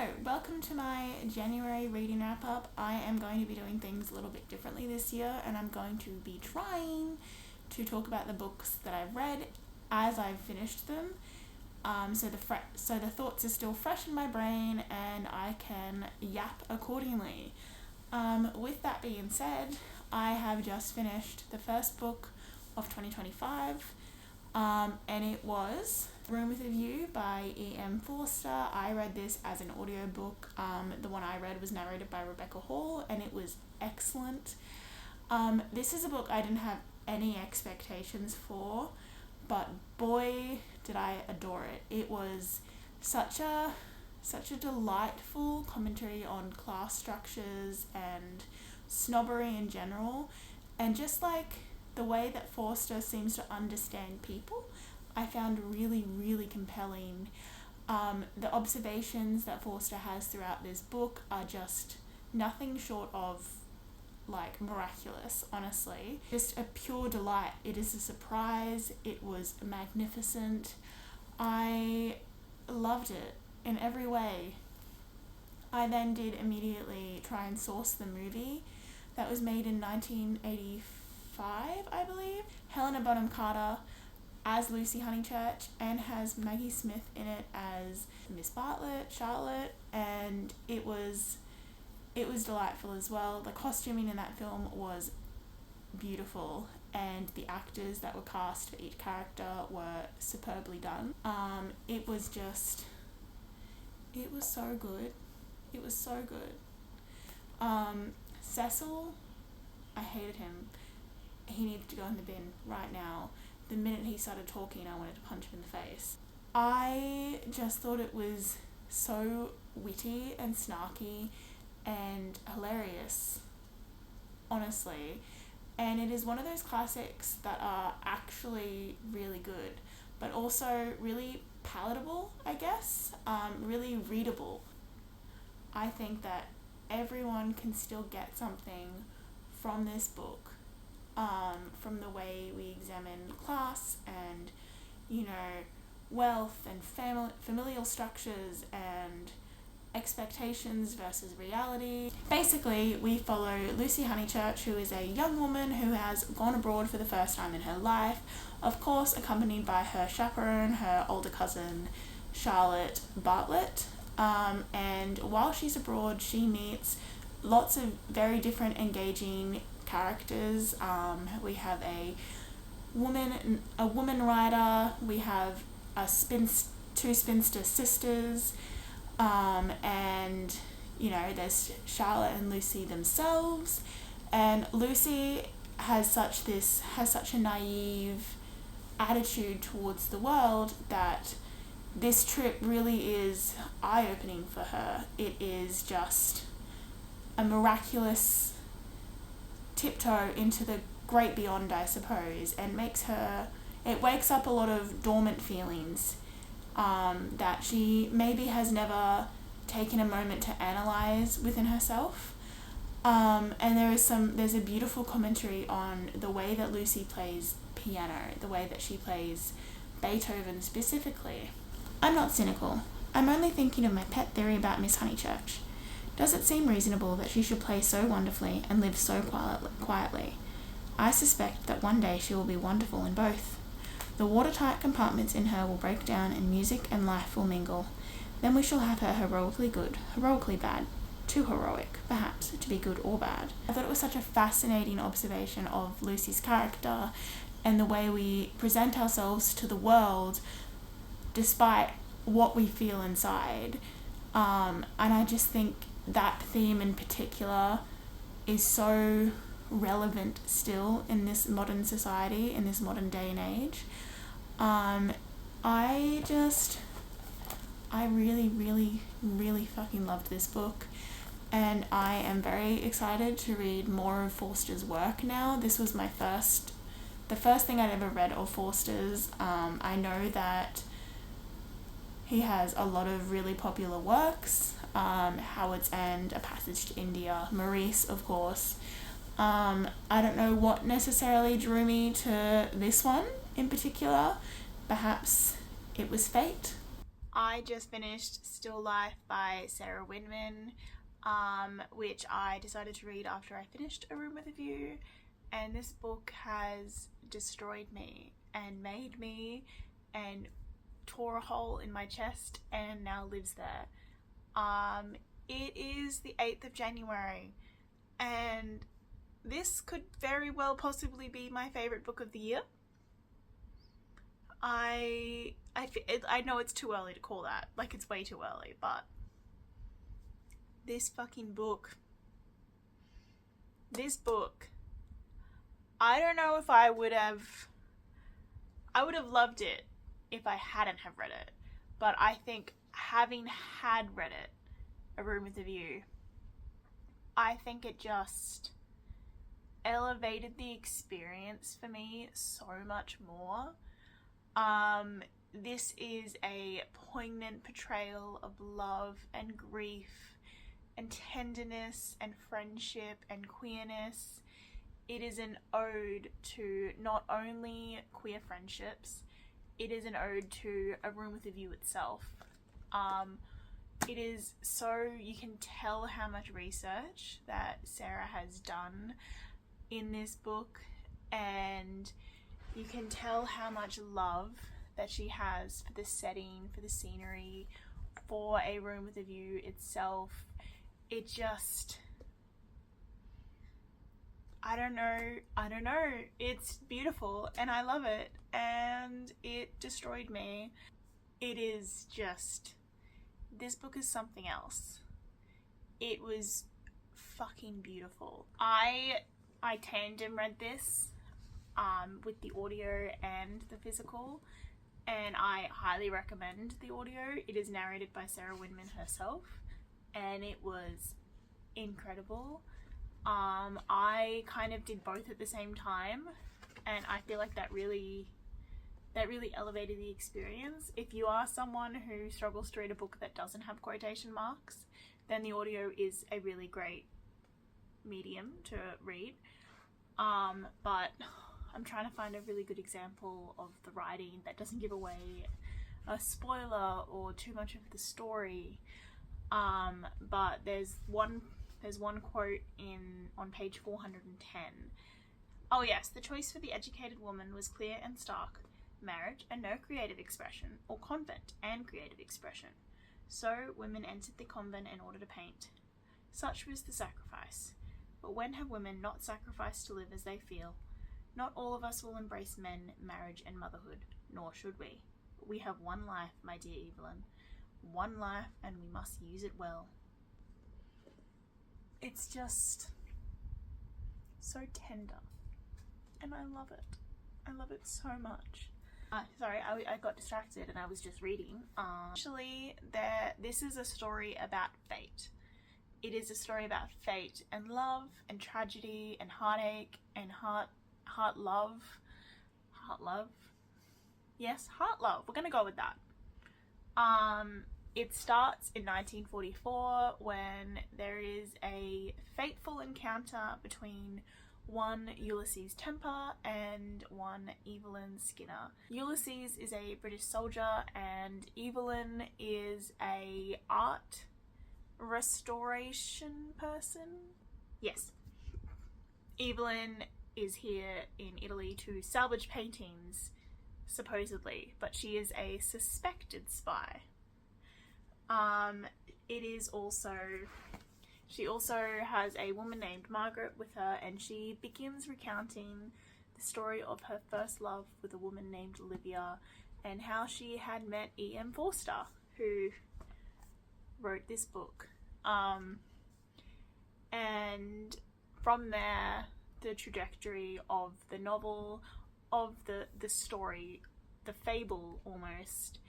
Hello, welcome to my January reading wrap up. I am going to be doing things a little bit differently this year, and I'm going to be trying to talk about the books that I've read as I've finished them. So the thoughts are still fresh in my brain and I can yap accordingly. With that being said, I have just finished the first book of 2025, and it was Room with a View by E.M. Forster. I read this as an audiobook. The one I read was narrated by Rebecca Hall, and it was excellent. This is a book I didn't have any expectations for, but boy did I adore it. It was such a delightful commentary on class structures and snobbery in general, and just like the way that Forster seems to understand people, I found really, really compelling. The observations that Forster has throughout this book are just nothing short of miraculous, honestly. Just a pure delight. It is a surprise. It was magnificent. I loved it in every way. I then did immediately try and source the movie that was made in 1985, I believe. Helena Bonham Carter as Lucy Honeychurch, and has Maggie Smith in it as Miss Bartlett, Charlotte, and it was delightful as well. The costuming in that film was beautiful, and the actors that were cast for each character were superbly done. It was so good. It was so good. Cecil, I hated him. He needed to go in the bin right now. The minute he started talking, I wanted to punch him in the face. I just thought it was so witty and snarky and hilarious, honestly. And it is one of those classics that are actually really good, but also really palatable, I guess, really readable. I think that everyone can still get something from this book. From the way we examine class and, wealth and familial structures and expectations versus reality. Basically, we follow Lucy Honeychurch, who is a young woman who has gone abroad for the first time in her life, of course accompanied by her chaperone, her older cousin, Charlotte Bartlett. And while she's abroad, she meets lots of very different engaging characters. We have a woman writer, we have two spinster sisters, and there's Charlotte and Lucy themselves, and Lucy has such a naive attitude towards the world that this trip really is eye-opening for her. It is just a miraculous tiptoe into the great beyond, I suppose, and it wakes up a lot of dormant feelings that she maybe has never taken a moment to analyze within herself. And there's a beautiful commentary on the way that Lucy plays piano, the way that she plays Beethoven specifically. I'm not cynical. I'm only thinking of my pet theory about Miss Honeychurch. Does it seem reasonable that she should play so wonderfully and live so quietly? I suspect that one day she will be wonderful in both. The watertight compartments in her will break down and music and life will mingle. Then we shall have her heroically good, heroically bad, too heroic, perhaps, to be good or bad. I thought it was such a fascinating observation of Lucy's character and the way we present ourselves to the world despite what we feel inside. And I just think that theme in particular is so relevant still in this modern society, in this modern day and age. I really, really, really fucking loved this book, and I am very excited to read more of Forster's work now. This was the first thing I'd ever read of Forster's. I know that he has a lot of really popular works, Howard's End, A Passage to India, Maurice, of course. I don't know what necessarily drew me to this one in particular. Perhaps it was fate. I just finished Still Life by Sarah Winman, which I decided to read after I finished A Room with a View, and this book has destroyed me and made me and tore a hole in my chest and now lives there. It is the 8th of January and this could very well possibly be my favourite book of the year. I know it's too early to call that, like it's way too early, but this book, I don't know if I would have loved it if I hadn't have read it, but I think having had read it, A Room with a View, I think it just elevated the experience for me so much more. This is a poignant portrayal of love and grief and tenderness and friendship and queerness. It is an ode to not only queer friendships, it is an ode to A Room with a View itself. It is so, you can tell how much research that Sarah has done in this book, and you can tell how much love that she has for the setting, for the scenery, for A Room with a View itself. It just, I don't know, it's beautiful and I love it, and it destroyed me. It is just, this book is something else. It was fucking beautiful. I tandem read this with the audio and the physical, and I highly recommend the audio. It is narrated by Sarah Winman herself, and it was incredible. I kind of did both at the same time, and I feel like that really elevated the experience. If you are someone who struggles to read a book that doesn't have quotation marks, then the audio is a really great medium to read. But I'm trying to find a really good example of the writing that doesn't give away a spoiler or too much of the story. But there's one quote on page 410. Oh yes, the choice for the educated woman was clear and stark: marriage and no creative expression, or convent and creative expression. So women entered the convent in order to paint. Such was the sacrifice. But when have women not sacrificed to live as they feel? Not all of us will embrace men, marriage and motherhood, nor should we. We have one life, my dear Evelyn. One life, and we must use it well. It's just so tender, and I love it. I love it so much. Sorry, I got distracted and I was just reading. Actually, this is a story about fate. It is a story about fate and love and tragedy and heartache and heart love. Yes, heart love. We're gonna go with that. It starts in 1944 when there is a fateful encounter between one Ulysses Temper and one Evelyn Skinner. Ulysses is a British soldier and Evelyn is a art restoration person. Yes. Evelyn is here in Italy to salvage paintings, supposedly, but she is a suspected spy. She also has a woman named Margaret with her, and she begins recounting the story of her first love with a woman named Olivia and how she had met E.M. Forster, who wrote this book. And from there, the trajectory of the novel, of the story, the fable almost,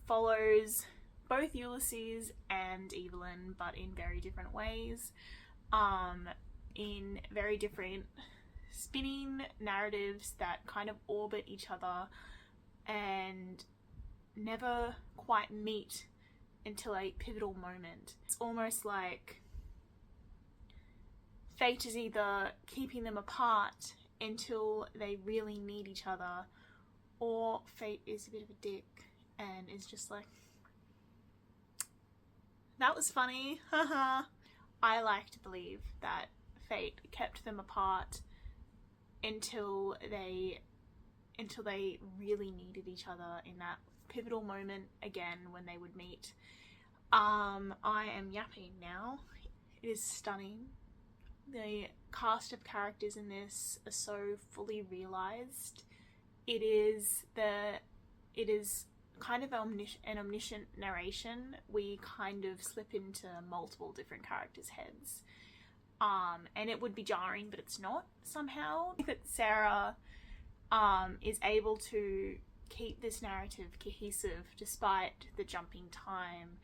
follows both Ulysses and Evelyn, but in very different ways, in very different spinning narratives that kind of orbit each other and never quite meet until a pivotal moment. It's almost like fate is either keeping them apart until they really need each other, or fate is a bit of a dick and is just like, that was funny, haha. I like to believe that fate kept them apart until they really needed each other in that pivotal moment again when they would meet. I am yapping now. It is stunning. The cast of characters in this are so fully realised. It is kind of an omniscient narration. We kind of slip into multiple different characters' heads. And it would be jarring, but it's not somehow. That Sarah is able to keep this narrative cohesive despite the jumping time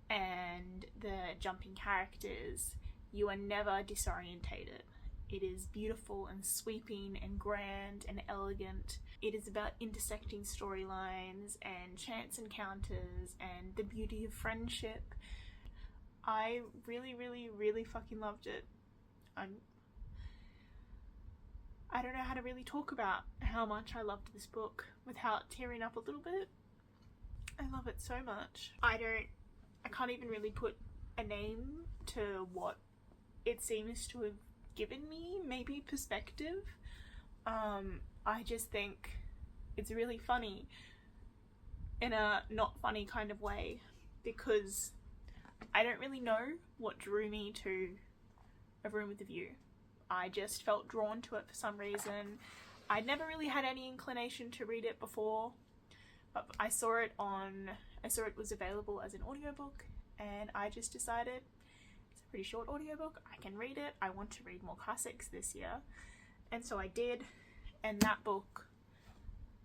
and the jumping characters. You are never disorientated. It is beautiful and sweeping and grand and elegant. It is about intersecting storylines and chance encounters and the beauty of friendship. I really, really, really fucking loved it. I don't know how to really talk about how much I loved this book without tearing up a little bit. I love it so much. I can't even really put a name to what it seems to have given me. Maybe perspective. I just think it's really funny in a not funny kind of way, because I don't really know what drew me to A Room with a View. I just felt drawn to it for some reason. I'd never really had any inclination to read it before, but I saw it was available as an audiobook, and I just decided it's a pretty short audiobook, I can read it, I want to read more classics this year, and so I did, and that book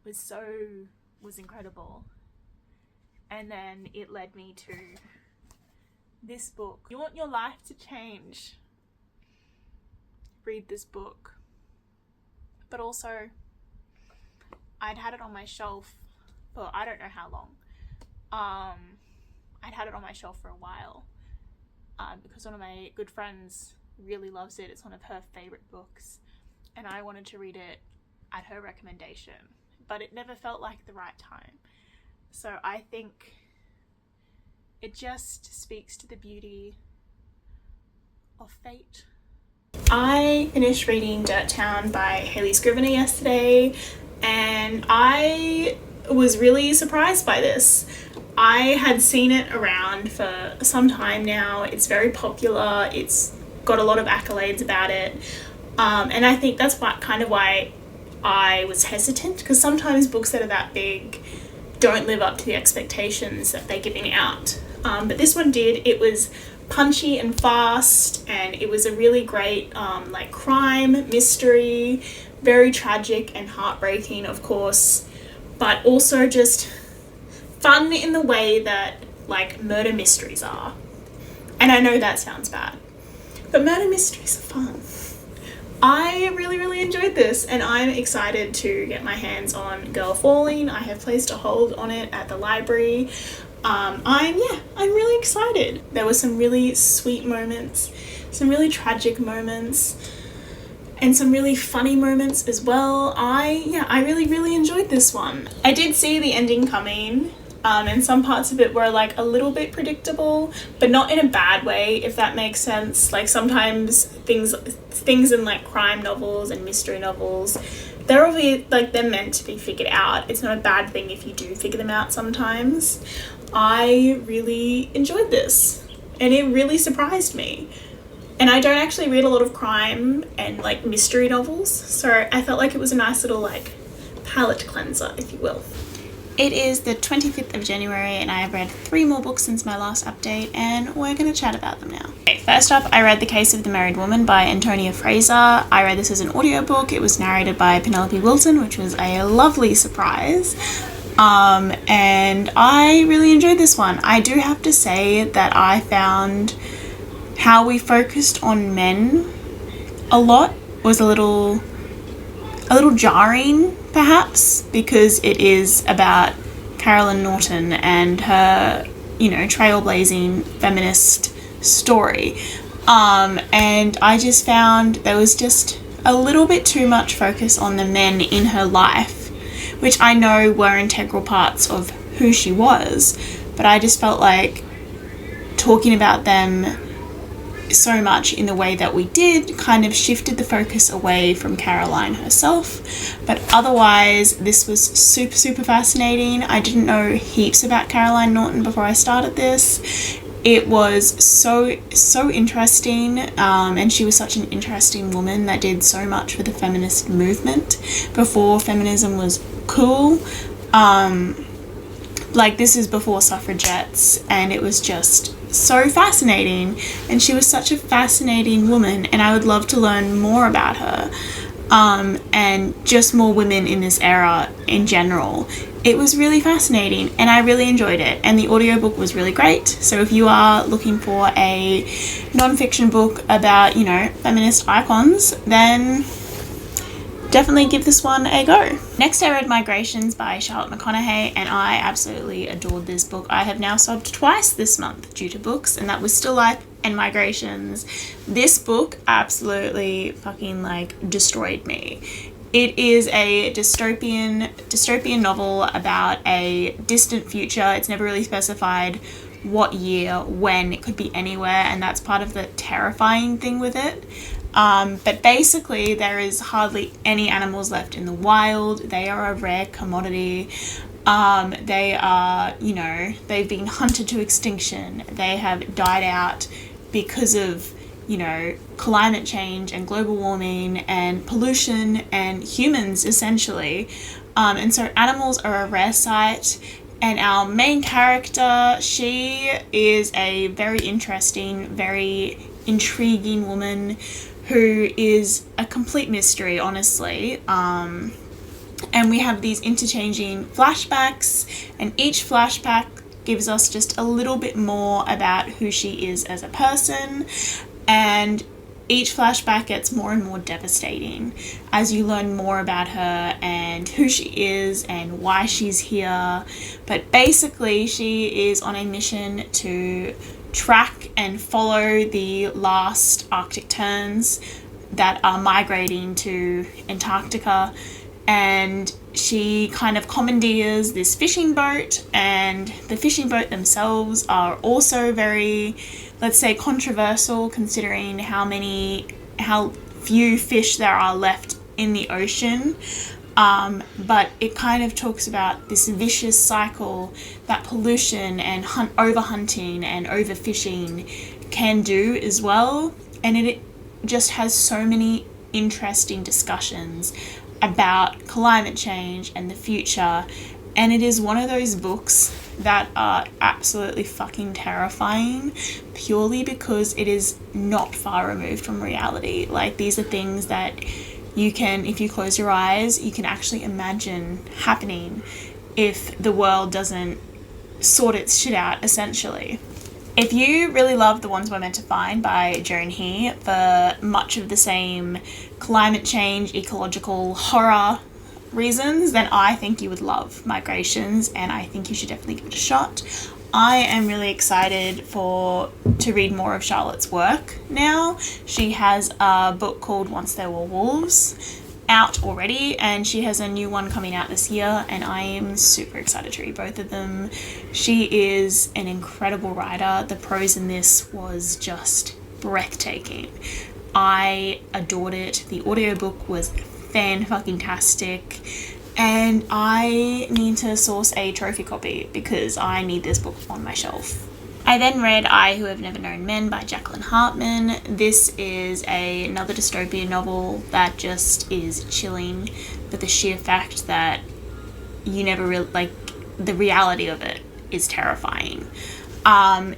was incredible. And then it led me to this book. You want your life to change? Read this book. But also, I'd had it on my shelf for I don't know how long. I'd had it on my shelf for a while because one of my good friends really loves it. It's one of her favourite books, and I wanted to read it at her recommendation, but it never felt like the right time. So I think it just speaks to the beauty of fate. I finished reading Dirt Town by Hayley Scrivenor yesterday, and I was really surprised by this. I had seen it around for some time now. It's very popular. It's got a lot of accolades about it. And I think that's why I was hesitant, because sometimes books that are that big don't live up to the expectations that they're giving out. But this one did. It was punchy and fast, and it was a really great crime mystery, very tragic and heartbreaking, of course, but also just fun in the way that murder mysteries are. And I know that sounds bad, but murder mysteries are fun. I really, really enjoyed this, and I'm excited to get my hands on Girl Falling. I have placed a hold on it at the library. I'm really excited. There were some really sweet moments, some really tragic moments, and some really funny moments as well. I really, really enjoyed this one. I did see the ending coming, and some parts of it were a little bit predictable, but not in a bad way, if that makes sense. Sometimes things in crime novels and mystery novels, they're obviously they're meant to be figured out. It's not a bad thing if you do figure them out sometimes. I really enjoyed this, and it really surprised me. And I don't actually read a lot of crime and mystery novels, so I felt like it was a nice little palate cleanser, if you will. It is the 25th of January, and I have read 3 more books since my last update, and we're going to chat about them now. Okay, first up, I read The Case of the Married Woman by Antonia Fraser. I read this as an audiobook. It was narrated by Penelope Wilton, which was a lovely surprise. And I really enjoyed this one. I do have to say that I found how we focused on men a lot was a little jarring, perhaps, because it is about Carolyn Norton and her, trailblazing feminist story. And I just found there was just a little bit too much focus on the men in her life, which I know were integral parts of who she was, but I just felt like talking about them so much in the way that we did kind of shifted the focus away from Caroline herself. But otherwise, this was super, super fascinating. I didn't know heaps about Caroline Norton before I started this. It was so interesting, and she was such an interesting woman that did so much for the feminist movement before feminism was cool. Like, this is before suffragettes, and it was just so fascinating, and she was such a fascinating woman, and I would love to learn more about her, and just more women in this era in general. It was really fascinating, and I really enjoyed it, and the audiobook was really great. So if you are looking for a non-fiction book about, you know, feminist icons, then definitely give this one a go. Next, I read Migrations by Charlotte McConaghy, and I absolutely adored this book. I have now sobbed twice this month due to books, and that was Still Life and Migrations. This book absolutely fucking, like, destroyed me. It is a dystopian novel about a distant future. It's never really specified what year, when. It could be anywhere, and that's part of the terrifying thing with it. But basically, there is hardly any animals left in the wild. They are a rare commodity. They are, you know, they've been hunted to extinction. They have died out because of, you know, climate change and global warming and pollution and humans, essentially. And so animals are a rare sight. And our main character, she is a very interesting, very intriguing woman who is a complete mystery, honestly. And we have these interchanging flashbacks, and each flashback gives us just a little bit more about who she is as a person, and each flashback gets more and more devastating as you learn more about her and who she is and why she's here. But basically, she is on a mission to track and follow the last Arctic terns that are migrating to Antarctica, and she kind of commandeers this fishing boat, and the fishing boat themselves are also very, let's say, controversial, considering how few fish there are left in the ocean. But it kind of talks about this vicious cycle that pollution and overhunting and overfishing can do as well. And it just has so many interesting discussions about climate change and the future. And it is one of those books that are absolutely fucking terrifying, purely because it is not far removed from reality. Like, these are things that you can, if you close your eyes, you can actually imagine happening if the world doesn't sort its shit out, essentially. If you really love The Ones We're Meant to Find by Joan He for much of the same climate change, ecological horror reasons, then I think you would love Migrations, and I think you should definitely give it a shot. I am really excited to read more of Charlotte's work now. She has a book called Once There Were Wolves out already, and she has a new one coming out this year, and I am super excited to read both of them. She is an incredible writer. The prose in this was just breathtaking. I adored it. The audiobook was fan-fucking-tastic, and I need to source a trophy copy because I need this book on my shelf. I then read I Who Have Never Known Men by Jaqueline Harpman. This is another dystopian novel that just is chilling for the sheer fact that you never really, like, the reality of it is terrifying.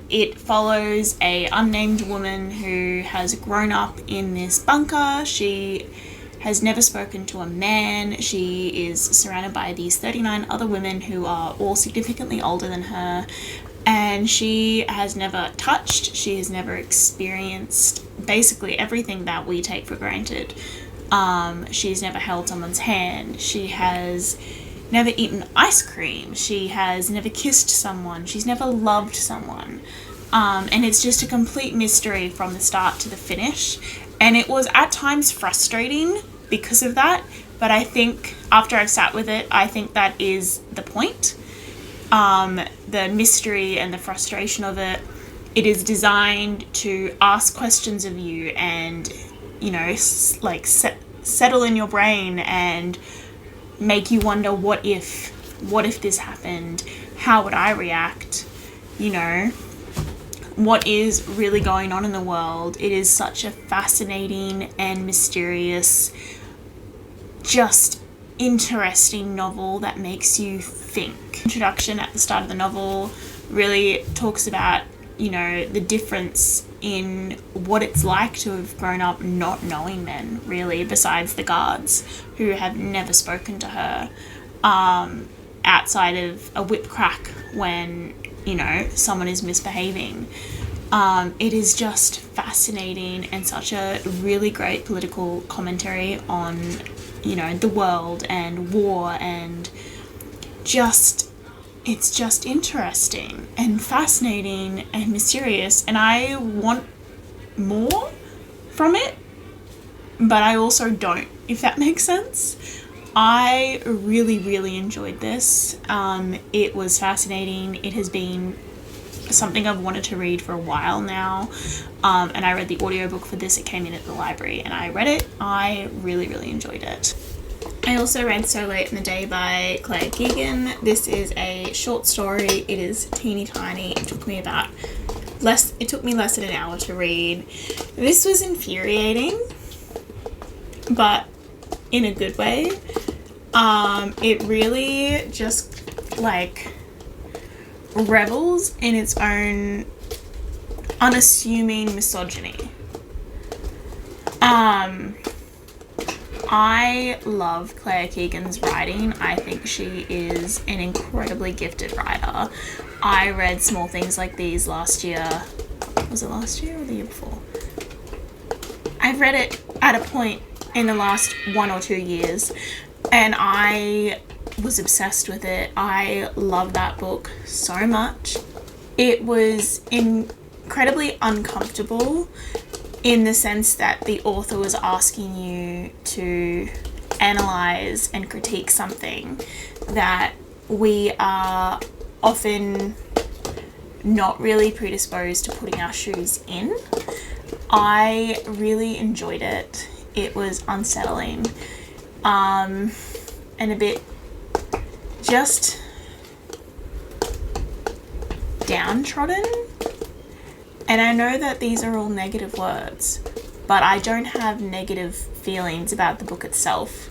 It follows a unnamed woman who has grown up in this bunker. She has never spoken to a man. She is surrounded by these 39 other women who are all significantly older than her, and she has never touched, she has never experienced basically everything that we take for granted. She's never held someone's hand. She has never eaten ice cream. She has never kissed someone. She's never loved someone. And it's just a complete mystery from the start to the finish. And it was at times frustrating because of that, but I think after I've sat with it, I think that is the point. the mystery and the frustration of it. It is designed to ask questions of you and, you know, like settle in your brain and make you wonder, what if this happened? How would I react? You know, what is really going on in the world? It is such a fascinating and mysterious, just interesting novel that makes you think. Introduction at the start of the novel really talks about, you know, the difference in what it's like to have grown up not knowing men, really, besides the guards, who have never spoken to her, outside of a whip crack when, you know, someone is misbehaving. It is just fascinating and such a really great political commentary on, you know, the world and war, and it's just interesting and fascinating and mysterious, and I want more from it, but I also don't, if that makes sense. I really, really enjoyed this. It was fascinating. It has been something I've wanted to read for a while now, and I read the audiobook for this. It came in at the library and I read it. I really, really enjoyed it. I also read So Late in the Day by Claire Keegan. This is a short story. It is teeny tiny. It took me less than an hour to read. This was infuriating, but in a good way. It really just like revels in its own unassuming misogyny. I love Claire Keegan's writing. I think she is an incredibly gifted writer. I read Small Things Like These last year. Was it last year or the year before? I've read it at a point in the last 1 or 2 years, and I was obsessed with it. I love that book so much. It was incredibly uncomfortable in the sense that the author was asking you to analyze and critique something that we are often not really predisposed to putting our shoes in. I really enjoyed it. It was unsettling, and a bit just downtrodden. And I know that these are all negative words, but I don't have negative feelings about the book itself.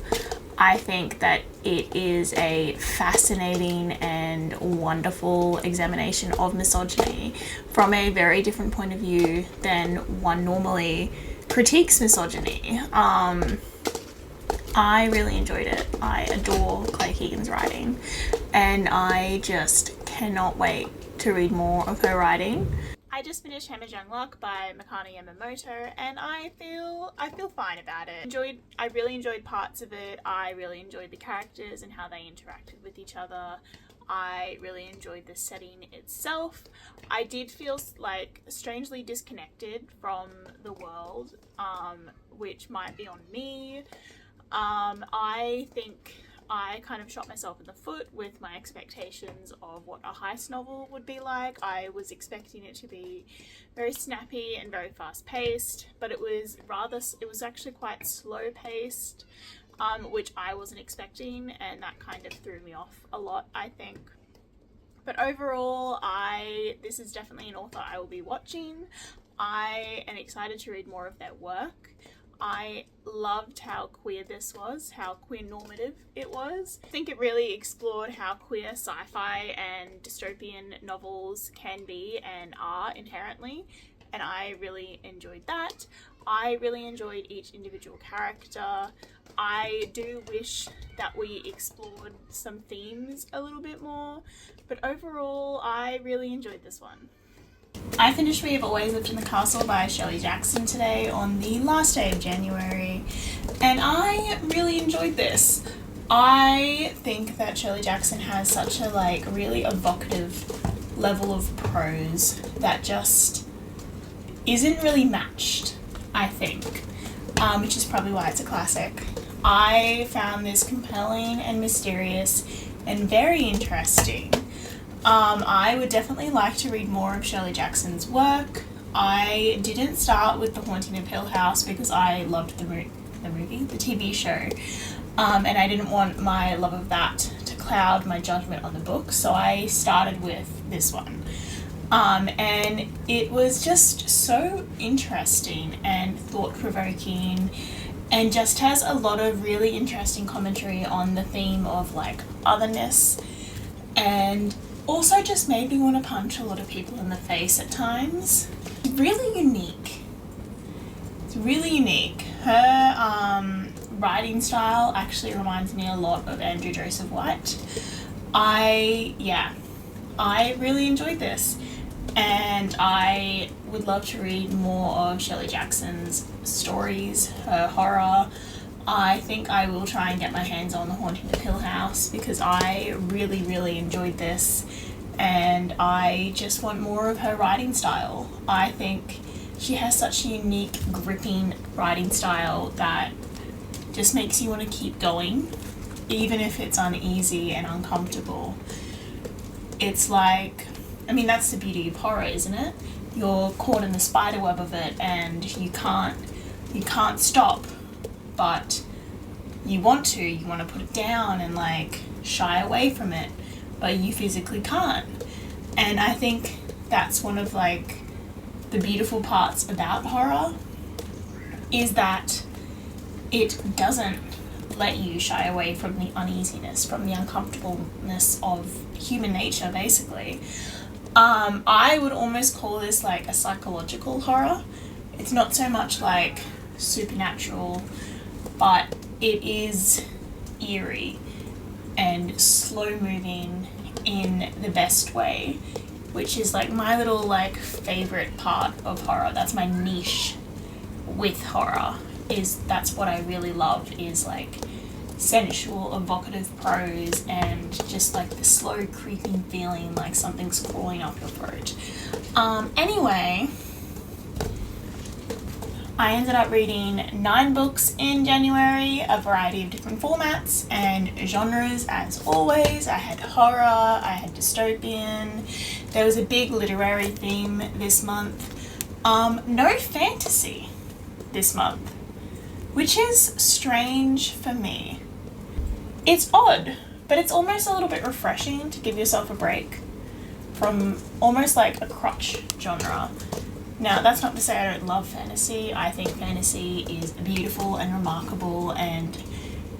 I think that it is a fascinating and wonderful examination of misogyny from a very different point of view than one normally critiques misogyny. I really enjoyed it. I adore Claire Keegan's writing, and I just cannot wait to read more of her writing. I just finished Hammajang by Makana Yamamoto, and I feel fine about it. I really enjoyed parts of it. I really enjoyed the characters and how they interacted with each other. I really enjoyed the setting itself. I did feel like strangely disconnected from the world, which might be on me. I think I kind of shot myself in the foot with my expectations of what a heist novel would be like. I was expecting it to be very snappy and very fast paced, but it was actually quite slow paced, which I wasn't expecting, and that kind of threw me off a lot, I think. But overall, this is definitely an author I will be watching. I am excited to read more of their work. I loved how queer this was, how queer normative it was. I think it really explored how queer sci-fi and dystopian novels can be and are inherently, and I really enjoyed that. I really enjoyed each individual character. I do wish that we explored some themes a little bit more, but overall I really enjoyed this one. I finished We Have Always Lived in the Castle by Shirley Jackson today on the last day of January, and I really enjoyed this. I think that Shirley Jackson has such a really evocative level of prose that just isn't really matched, I think, which is probably why it's a classic. I found this compelling and mysterious and very interesting. I would definitely like to read more of Shirley Jackson's work. I didn't start with The Haunting of Hill House because I loved the TV show, and I didn't want my love of that to cloud my judgment on the book, so I started with this one. And it was just so interesting and thought-provoking, and just has a lot of really interesting commentary on the theme of like otherness, and also just made me want to punch a lot of people in the face at times. Really unique. It's really unique. Her writing style actually reminds me a lot of Andrew Joseph White. I really enjoyed this, and I would love to read more of Shirley Jackson's stories, her horror. I think I will try and get my hands on The Haunting of Hill House because I really, really enjoyed this, and I just want more of her writing style. I think she has such a unique, gripping writing style that just makes you want to keep going, even if it's uneasy and uncomfortable. It's like, I mean, that's the beauty of horror, isn't it? You're caught in the spider web of it, and you can't stop, but you want to put it down and like shy away from it, but you physically can't. And I think that's one of like the beautiful parts about horror, is that it doesn't let you shy away from the uneasiness, from the uncomfortableness of human nature, basically. I would almost call this like a psychological horror. It's not so much like supernatural, but it is eerie and slow moving in the best way, which is like my little like favorite part of horror. That's my niche with horror, is that's what I really love, is like sensual, evocative prose and just like the slow creeping feeling like something's crawling up your throat. Anyway, I ended up reading 9 books in January, a variety of different formats and genres as always. I had horror, I had dystopian, there was a big literary theme this month. No fantasy this month, which is strange for me. It's odd, but it's almost a little bit refreshing to give yourself a break from almost like a crutch genre. Now, that's not to say I don't love fantasy. I think fantasy is beautiful and remarkable and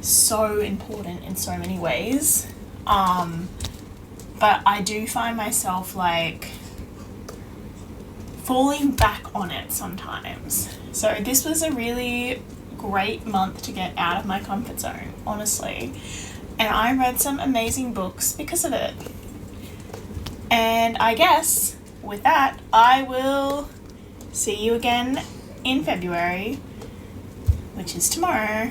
so important in so many ways. But I do find myself like falling back on it sometimes. So this was a really great month to get out of my comfort zone, honestly. And I read some amazing books because of it. And I guess with that, I will see you again in February, which is tomorrow.